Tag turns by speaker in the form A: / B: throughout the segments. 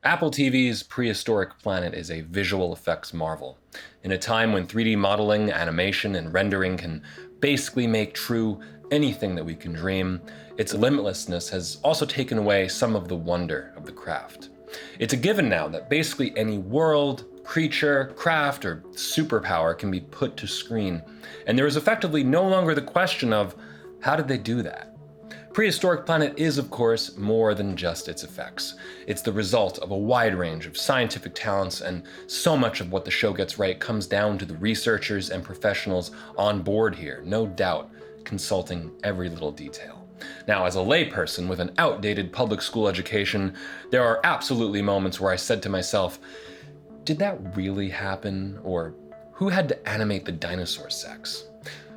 A: Apple TV's Prehistoric Planet is a visual effects marvel. In a time when 3D modeling, animation, and rendering can basically make true anything that we can dream, its limitlessness has also taken away some of the wonder of the craft. It's a given now that basically any world, creature, craft, or superpower can be put to screen, and there is effectively no longer the question of how did they do that? Prehistoric Planet is, of course, more than just its effects. It's the result of a wide range of scientific talents, and so much of what the show gets right comes down to the researchers and professionals on board here, no doubt, consulting every little detail. Now, as a layperson with an outdated public school education, there are absolutely moments where I said to myself, did that really happen? Or who had to animate the dinosaur sex?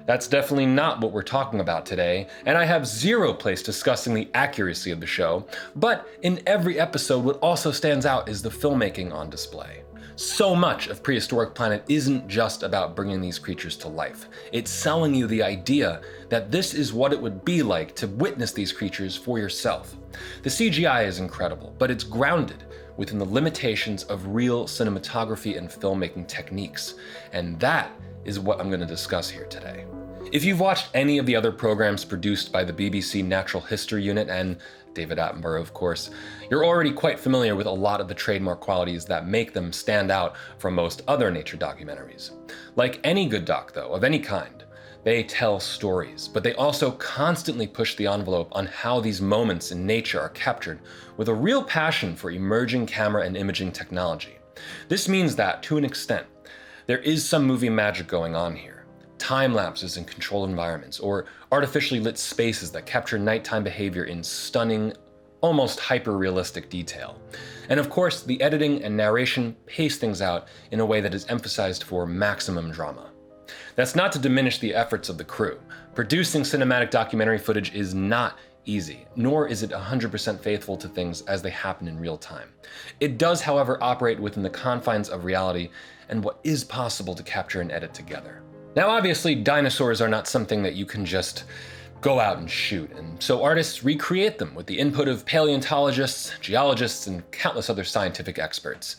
A: That's definitely not what we're talking about today, and I have zero place discussing the accuracy of the show, but in every episode what also stands out is the filmmaking on display. So much of Prehistoric Planet isn't just about bringing these creatures to life. It's selling you the idea that this is what it would be like to witness these creatures for yourself. The CGI is incredible, but it's grounded within the limitations of real cinematography and filmmaking techniques, and that is what I'm going to discuss here today. If you've watched any of the other programs produced by the BBC Natural History Unit and David Attenborough, of course, you're already quite familiar with a lot of the trademark qualities that make them stand out from most other nature documentaries. Like any good doc, though, of any kind, they tell stories, but they also constantly push the envelope on how these moments in nature are captured with a real passion for emerging camera and imaging technology. This means that, to an extent, there is some movie magic going on here. Time lapses in controlled environments, or artificially lit spaces that capture nighttime behavior in stunning, almost hyper-realistic detail. And of course, the editing and narration pace things out in a way that is emphasized for maximum drama. That's not to diminish the efforts of the crew. Producing cinematic documentary footage is not easy, nor is it 100% faithful to things as they happen in real time. It does, however, operate within the confines of reality and what is possible to capture and edit together. Now, obviously, dinosaurs are not something that you can just go out and shoot, and so artists recreate them with the input of paleontologists, geologists, and countless other scientific experts.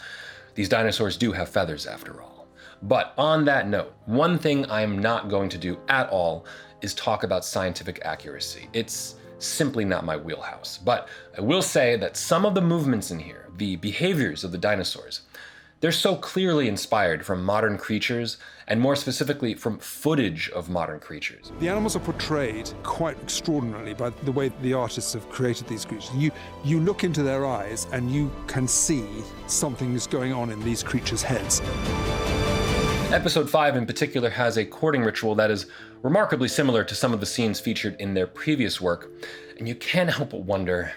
A: These dinosaurs do have feathers, after all. But on that note, one thing I'm not going to do at all is talk about scientific accuracy. It's simply not my wheelhouse. But I will say that some of the movements in here, the behaviors of the dinosaurs, they're so clearly inspired from modern creatures, and more specifically from footage of modern creatures.
B: The animals are portrayed quite extraordinarily by the way the artists have created these creatures. You look into their eyes and you can see something is going on in these creatures' heads.
A: Episode 5 in particular has a courting ritual that is remarkably similar to some of the scenes featured in their previous work, and you can't help but wonder,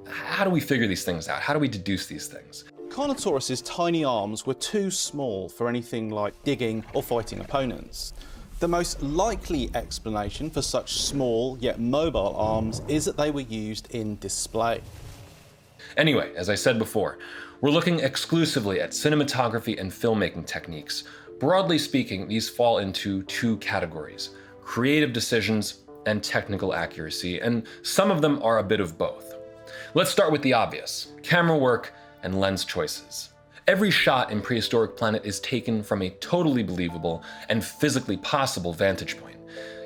A: how do we figure these things out? How do we deduce these things?
C: Carnotaurus's tiny arms were too small for anything like digging or fighting opponents. The most likely explanation for such small yet mobile arms is that they were used in display.
A: Anyway, as I said before, we're looking exclusively at cinematography and filmmaking techniques. Broadly speaking, these fall into two categories: creative decisions and technical accuracy, and some of them are a bit of both. Let's start with the obvious: camera work and lens choices. Every shot in Prehistoric Planet is taken from a totally believable and physically possible vantage point.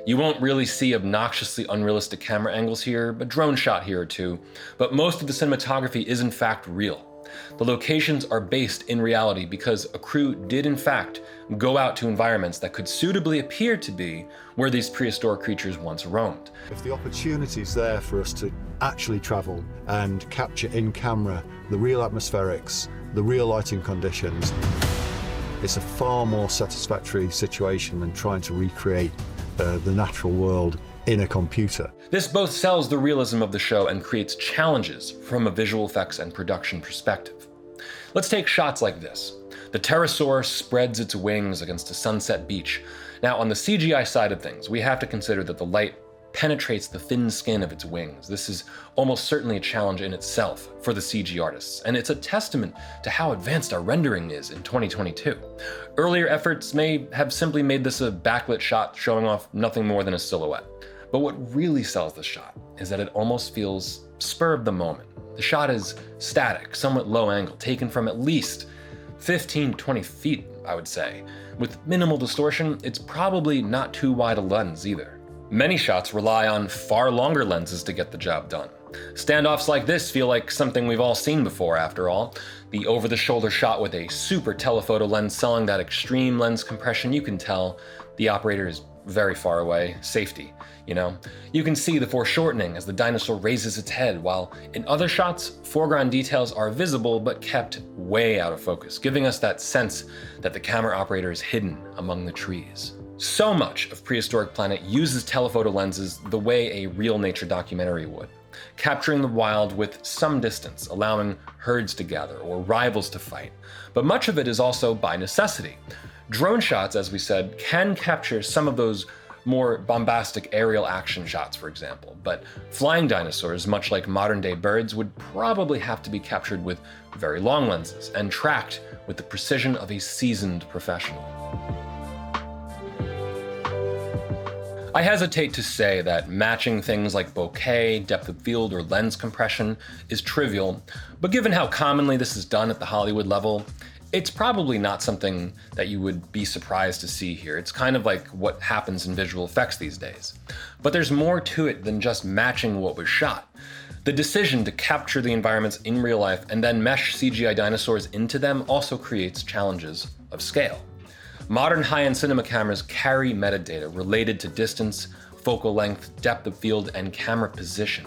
A: You won't really see obnoxiously unrealistic camera angles here, a drone shot here or two, but most of the cinematography is in fact real. The locations are based in reality because a crew did in fact go out to environments that could suitably appear to be where these prehistoric creatures once roamed.
D: If the opportunity is there for us to actually travel and capture in camera the real atmospherics, the real lighting conditions, it's a far more satisfactory situation than trying to recreate the natural world in a computer.
A: This both sells the realism of the show and creates challenges from a visual effects and production perspective. Let's take shots like this. The pterosaur spreads its wings against a sunset beach. Now, on the CGI side of things, we have to consider that the light penetrates the thin skin of its wings. This is almost certainly a challenge in itself for the CG artists, and it's a testament to how advanced our rendering is in 2022. Earlier efforts may have simply made this a backlit shot showing off nothing more than a silhouette. But what really sells the shot is that it almost feels spur of the moment, The shot is static, somewhat low angle, taken from at least 15 to 20 feet, I would say. With minimal distortion, it's probably not too wide a lens either. Many shots rely on far longer lenses to get the job done. Standoffs like this feel like something we've all seen before, after all. The over-the-shoulder shot with a super telephoto lens selling that extreme lens compression, you can tell the operator is very far away. Safety, you know? You can see the foreshortening as the dinosaur raises its head, while in other shots, foreground details are visible but kept way out of focus, giving us that sense that the camera operator is hidden among the trees. So much of Prehistoric Planet uses telephoto lenses the way a real nature documentary would, capturing the wild with some distance, allowing herds to gather or rivals to fight. But much of it is also by necessity. Drone shots, as we said, can capture some of those more bombastic aerial action shots, for example, but flying dinosaurs, much like modern-day birds, would probably have to be captured with very long lenses and tracked with the precision of a seasoned professional. I hesitate to say that matching things like bokeh, depth of field, or lens compression is trivial, but given how commonly this is done at the Hollywood level, it's probably not something that you would be surprised to see here. It's kind of like what happens in visual effects these days. But there's more to it than just matching what was shot. The decision to capture the environments in real life and then mesh CGI dinosaurs into them also creates challenges of scale. Modern high-end cinema cameras carry metadata related to distance, focal length, depth of field, and camera position.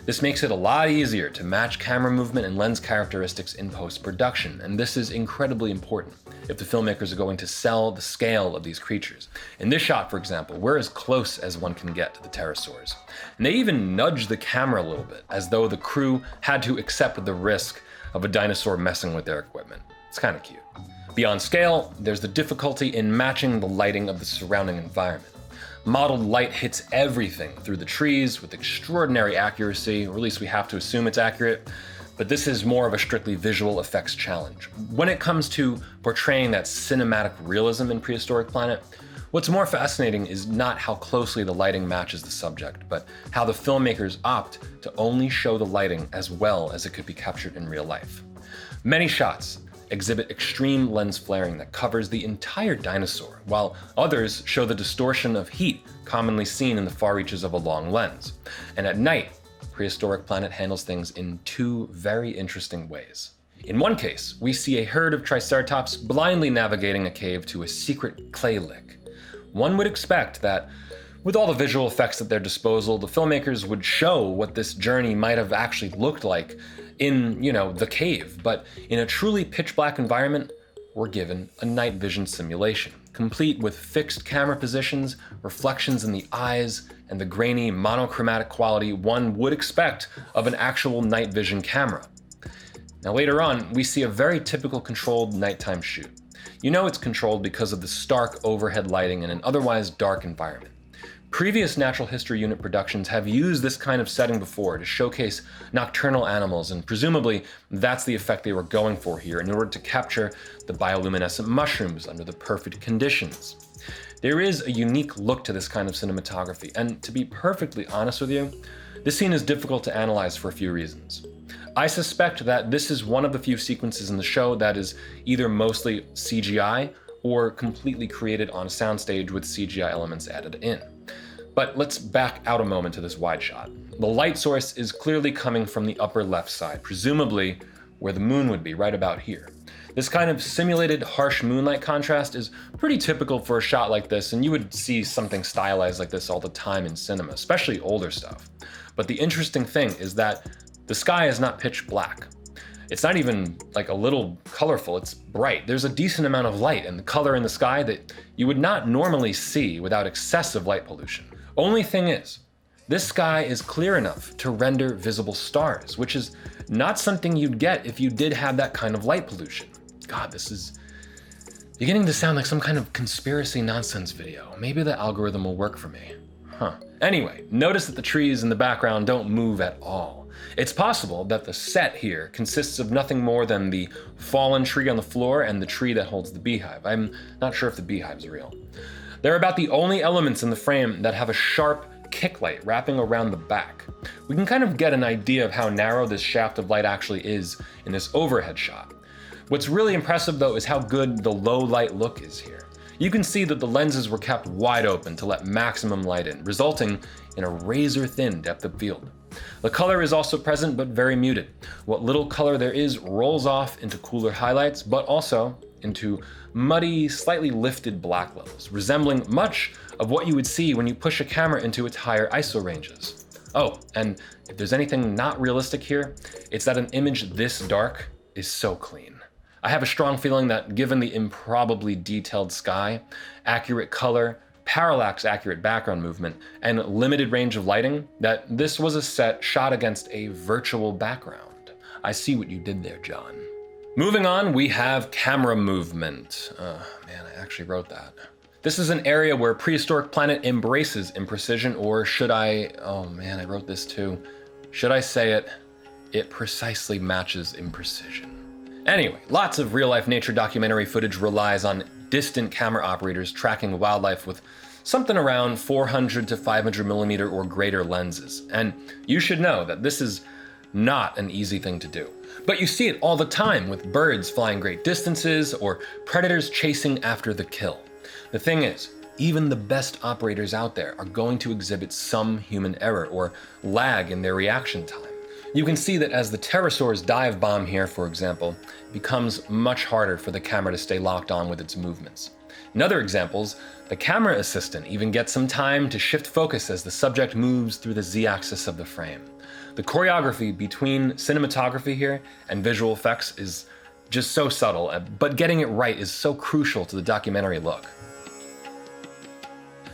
A: This makes it a lot easier to match camera movement and lens characteristics in post-production, and this is incredibly important if the filmmakers are going to sell the scale of these creatures. In this shot, for example, we're as close as one can get to the pterosaurs. And they even nudge the camera a little bit, as though the crew had to accept the risk of a dinosaur messing with their equipment. It's kind of cute. Beyond scale, there's the difficulty in matching the lighting of the surrounding environment. Modeled light hits everything through the trees with extraordinary accuracy, or at least we have to assume it's accurate, but this is more of a strictly visual effects challenge. When it comes to portraying that cinematic realism in Prehistoric Planet, what's more fascinating is not how closely the lighting matches the subject, but how the filmmakers opt to only show the lighting as well as it could be captured in real life. Many shots exhibit extreme lens flaring that covers the entire dinosaur, while others show the distortion of heat commonly seen in the far reaches of a long lens. And at night, Prehistoric Planet handles things in two very interesting ways. In one case, we see a herd of Triceratops blindly navigating a cave to a secret clay lick. One would expect that, with all the visual effects at their disposal, the filmmakers would show what this journey might have actually looked like in, the cave, but in a truly pitch black environment, we're given a night vision simulation, complete with fixed camera positions, reflections in the eyes, and the grainy monochromatic quality one would expect of an actual night vision camera. Now later on, we see a very typical controlled nighttime shoot. You know it's controlled because of the stark overhead lighting in an otherwise dark environment. Previous Natural History Unit productions have used this kind of setting before to showcase nocturnal animals, and presumably that's the effect they were going for here in order to capture the bioluminescent mushrooms under the perfect conditions. There is a unique look to this kind of cinematography, and to be perfectly honest with you, this scene is difficult to analyze for a few reasons. I suspect that this is one of the few sequences in the show that is either mostly CGI or completely created on a soundstage with CGI elements added in. But let's back out a moment to this wide shot. The light source is clearly coming from the upper left side, presumably where the moon would be, right about here. This kind of simulated harsh moonlight contrast is pretty typical for a shot like this, and you would see something stylized like this all the time in cinema, especially older stuff. But the interesting thing is that the sky is not pitch black. It's not even like a little colorful, it's bright. There's a decent amount of light and the color in the sky that you would not normally see without excessive light pollution. Only thing is, this sky is clear enough to render visible stars, which is not something you'd get if you did have that kind of light pollution. God, this is beginning to sound like some kind of conspiracy nonsense video. Maybe the algorithm will work for me. Anyway, notice that the trees in the background don't move at all. It's possible that the set here consists of nothing more than the fallen tree on the floor and the tree that holds the beehive. I'm not sure if the beehive's real. They're about the only elements in the frame that have a sharp, kick light wrapping around the back. We can kind of get an idea of how narrow this shaft of light actually is in this overhead shot. What's really impressive though is how good the low light look is here. You can see that the lenses were kept wide open to let maximum light in, resulting in a razor-thin depth of field. The color is also present, but very muted. What little color there is rolls off into cooler highlights, but also into muddy, slightly lifted black levels, resembling much of what you would see when you push a camera into its higher ISO ranges. Oh, and if there's anything not realistic here, it's that an image this dark is so clean. I have a strong feeling that given the improbably detailed sky, accurate color, parallax accurate background movement, and limited range of lighting, that this was a set shot against a virtual background. I see what you did there, John. Moving on, we have camera movement. Oh man, I actually wrote that. This is an area where Prehistoric Planet embraces imprecision, or should I, oh man, I wrote this too. Should I say it? It precisely matches imprecision. Anyway, lots of real-life nature documentary footage relies on distant camera operators tracking wildlife with something around 400 to 500 millimeter or greater lenses. And you should know that this is not an easy thing to do. But you see it all the time with birds flying great distances or predators chasing after the kill. The thing is, even the best operators out there are going to exhibit some human error or lag in their reaction time. You can see that as the pterosaurs dive bomb here, for example, it becomes much harder for the camera to stay locked on with its movements. In other examples, the camera assistant even gets some time to shift focus as the subject moves through the z-axis of the frame. The choreography between cinematography here and visual effects is just so subtle, but getting it right is so crucial to the documentary look.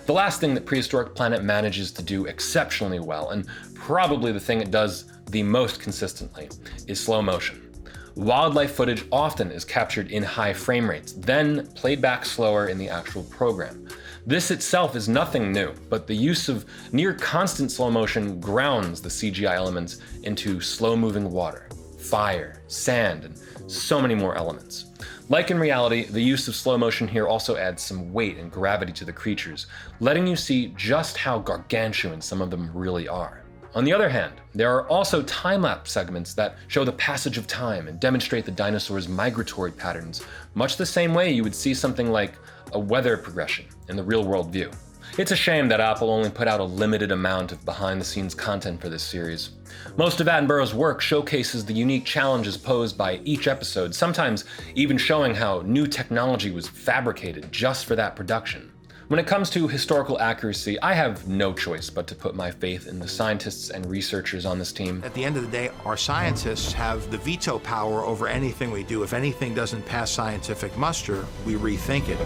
A: The last thing that Prehistoric Planet manages to do exceptionally well, and probably the thing it does the most consistently, is slow motion. Wildlife footage often is captured in high frame rates, then played back slower in the actual program. This itself is nothing new, but the use of near constant slow motion grounds the CGI elements into slow-moving water, fire, sand, and so many more elements. Like in reality, the use of slow motion here also adds some weight and gravity to the creatures, letting you see just how gargantuan some of them really are. On the other hand, there are also time-lapse segments that show the passage of time and demonstrate the dinosaurs' migratory patterns, much the same way you would see something like a weather progression in the real-world view. It's a shame that Apple only put out a limited amount of behind-the-scenes content for this series. Most of Attenborough's work showcases the unique challenges posed by each episode, sometimes even showing how new technology was fabricated just for that production. When it comes to historical accuracy, I have no choice but to put my faith in the scientists and researchers on this team.
E: At the end of the day, our scientists have the veto power over anything we do. If anything doesn't pass scientific muster, we rethink it,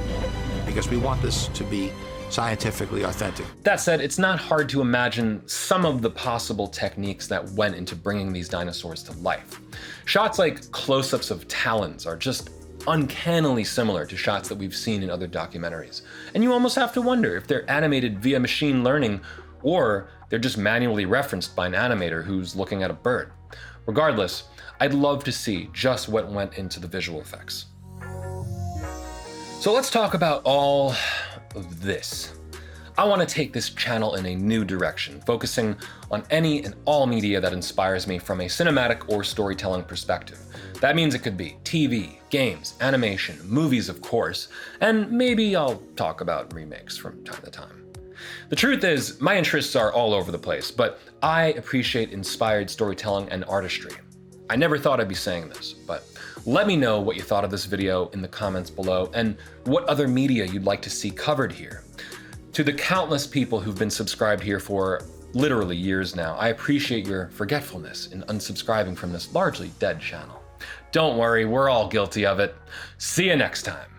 E: because we want this to be scientifically authentic.
A: That said, it's not hard to imagine some of the possible techniques that went into bringing these dinosaurs to life. Shots like close-ups of talons are just uncannily similar to shots that we've seen in other documentaries. And you almost have to wonder if they're animated via machine learning or they're just manually referenced by an animator who's looking at a bird. Regardless, I'd love to see just what went into the visual effects. So let's talk about all of this. I want to take this channel in a new direction, focusing on any and all media that inspires me from a cinematic or storytelling perspective. That means it could be TV, games, animation, movies of course, and maybe I'll talk about remakes from time to time. The truth is, my interests are all over the place, but I appreciate inspired storytelling and artistry. I never thought I'd be saying this, but let me know what you thought of this video in the comments below and what other media you'd like to see covered here. To the countless people who've been subscribed here for literally years now, I appreciate your forgetfulness in unsubscribing from this largely dead channel. Don't worry, we're all guilty of it. See you next time.